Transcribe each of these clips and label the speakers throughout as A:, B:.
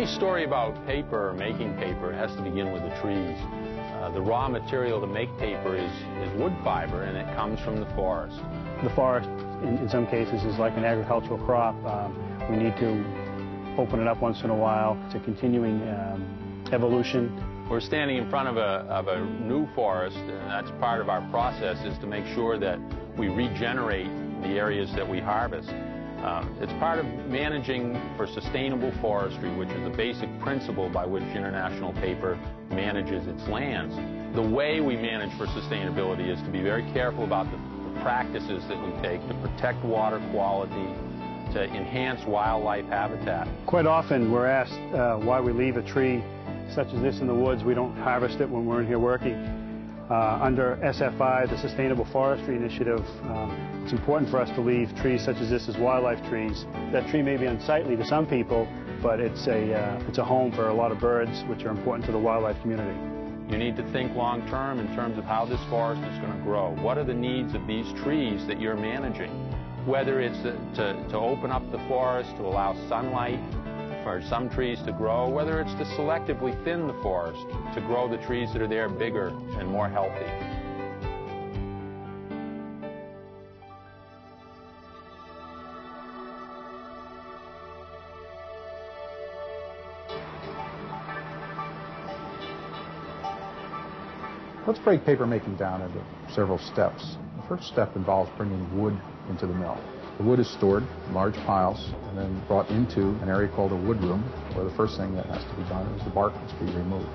A: Any story about paper or making paper has to begin with the trees. The raw material to make paper is wood fiber, and it comes from the forest.
B: The forest, in some cases, is like an agricultural crop. We need to open it up once in a while. It's a continuing evolution.
A: We're standing in front of a new forest, and that's part of our process, is to make sure that we regenerate the areas that we harvest. It's part of managing for sustainable forestry, which is the basic principle by which International Paper manages its lands. The way we manage for sustainability is to be very careful about the practices that we take to protect water quality, to enhance wildlife habitat.
B: Quite often we're asked why we leave a tree such as this in the woods. We don't harvest it when we're in here working. Under SFI, the Sustainable Forestry Initiative, it's important for us to leave trees such as this as wildlife trees. That tree may be unsightly to some people, but it's a home for a lot of birds, which are important to the wildlife community.
A: You need to think long term in terms of how this forest is going to grow. What are the needs of these trees that you're managing? Whether it's to open up the forest to allow sunlight for some trees to grow, whether it's to selectively thin the forest to grow the trees that are there bigger and more healthy.
C: Let's break paper making down into several steps. The first step involves bringing wood into the mill. The wood is stored in large piles and then brought into an area called a wood room, where the first thing that has to be done is the bark must be removed.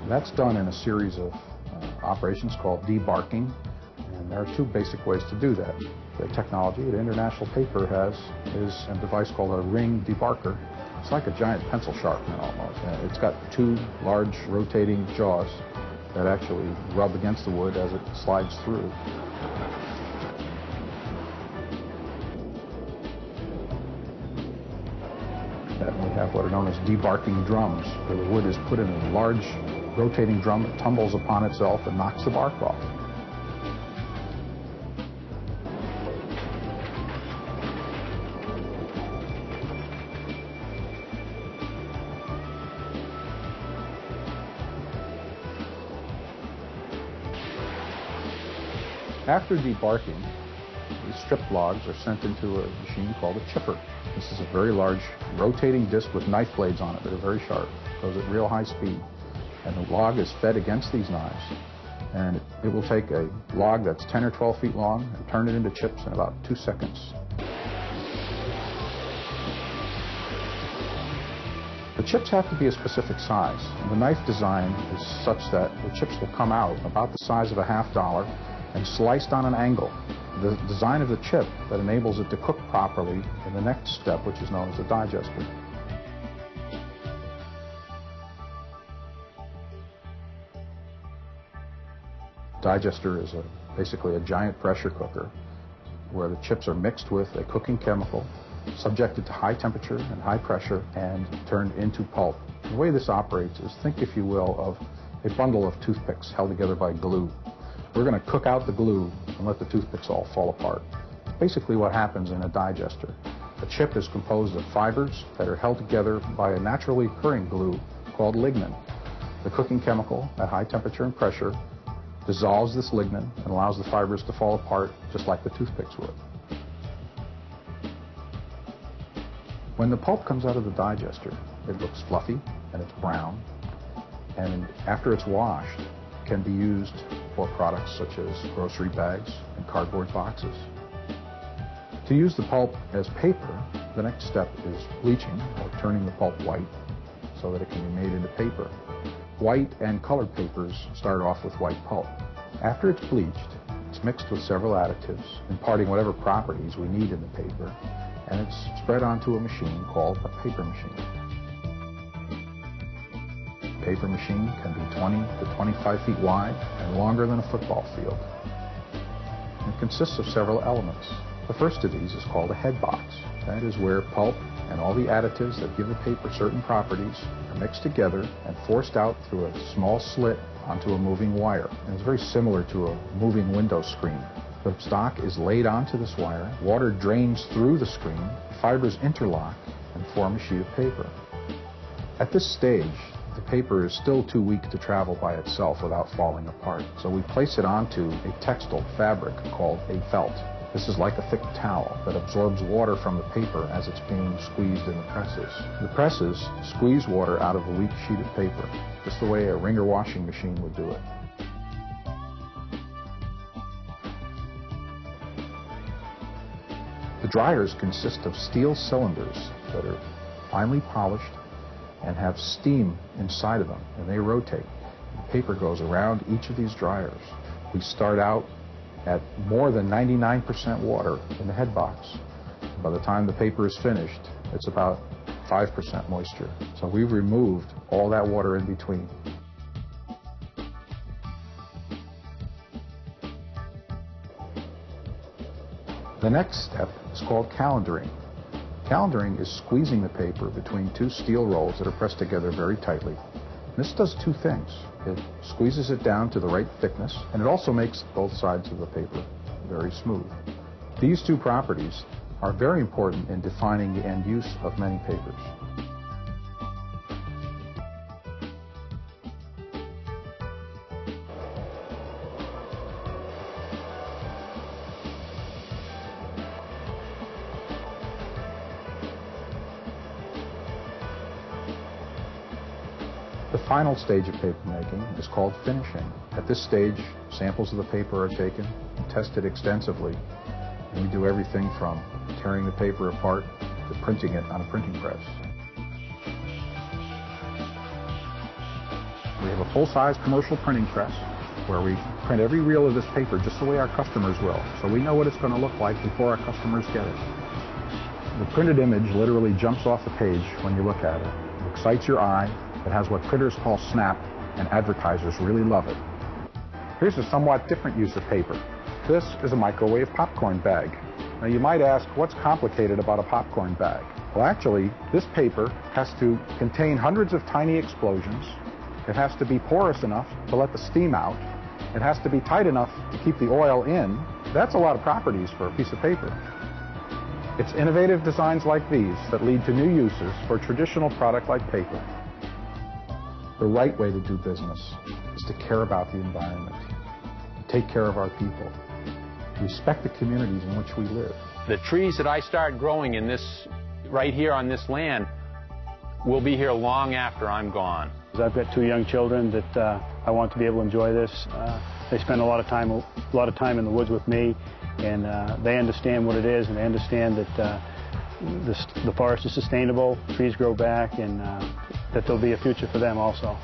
C: And that's done in a series of operations called debarking, and there are two basic ways to do that. The technology that International Paper has is a device called a ring debarker. It's like a giant pencil sharpener almost. It's got two large rotating jaws that actually rub against the wood as it slides through. And we have what are known as debarking drums, where the wood is put in a large rotating drum that tumbles upon itself and knocks the bark off. After debarking, the strip logs are sent into a machine called a chipper. This is a very large rotating disc with knife blades on it that are very sharp. It goes at real high speed. And the log is fed against these knives. And it will take a log that's 10 or 12 feet long and turn it into chips in about 2 seconds. The chips have to be a specific size. And the knife design is such that the chips will come out about the size of a $50 and sliced on an angle. The design of the chip that enables it to cook properly in the next step, which is known as the digester. Digester is basically a giant pressure cooker where the chips are mixed with a cooking chemical, subjected to high temperature and high pressure, and turned into pulp. The way this operates is, think, if you will, of a bundle of toothpicks held together by glue. We're going to cook out the glue and let the toothpicks all fall apart. Basically what happens in a digester. A chip is composed of fibers that are held together by a naturally occurring glue called lignin. The cooking chemical at high temperature and pressure dissolves this lignin and allows the fibers to fall apart just like the toothpicks would. When the pulp comes out of the digester, it looks fluffy and it's brown, and after it's washed, it can be used for products such as grocery bags and cardboard boxes. To use the pulp as paper, the next step is bleaching, or turning the pulp white so that it can be made into paper. White and colored papers start off with white pulp. After it's bleached, it's mixed with several additives, imparting whatever properties we need in the paper, and it's spread onto a machine called a paper machine. A paper machine can be 20 to 25 feet wide and longer than a football field. It consists of several elements. The first of these is called a head box. That is where pulp and all the additives that give the paper certain properties are mixed together and forced out through a small slit onto a moving wire. And it's very similar to a moving window screen. The stock is laid onto this wire, water drains through the screen, fibers interlock, and and form a sheet of paper. At this stage, the paper is still too weak to travel by itself without falling apart, so we place it onto a textile fabric called a felt. This is like a thick towel that absorbs water from the paper as it's being squeezed in the presses. The presses squeeze water out of a weak sheet of paper, just the way a wringer washing machine would do it. The dryers consist of steel cylinders that are finely polished and have steam inside of them, and they rotate. The paper goes around each of these dryers. We start out at more than 99% water in the head box. By the time the paper is finished, it's about 5% moisture. So we've removed all that water in between. The next step is called calendaring. Calendaring is squeezing the paper between two steel rolls that are pressed together very tightly. This does two things. It squeezes it down to the right thickness, and it also makes both sides of the paper very smooth. These two properties are very important in defining the end use of many papers. The final stage of paper making is called finishing. At this stage, samples of the paper are taken and tested extensively, and we do everything from tearing the paper apart to printing it on a printing press. We have a full-size commercial printing press where we print every reel of this paper just the way our customers will, so we know what it's going to look like before our customers get it. The printed image literally jumps off the page when you look at it. It excites your eye. It has what printers call snap, and advertisers really love it. Here's a somewhat different use of paper. This is a microwave popcorn bag. Now you might ask, what's complicated about a popcorn bag? Well, actually, this paper has to contain hundreds of tiny explosions. It has to be porous enough to let the steam out. It has to be tight enough to keep the oil in. That's a lot of properties for a piece of paper. It's innovative designs like these that lead to new uses for a traditional product like paper. The right way to do business is to care about the environment, to take care of our people, to respect the communities in which we live.
A: The trees that I start growing in this, right here on this land, will be here long after I'm gone.
B: I've got two young children that I want to be able to enjoy this. They spend a lot of time in the woods with me, and they understand what it is, and they understand that the forest is sustainable, trees grow back, and that there'll be a future for them also.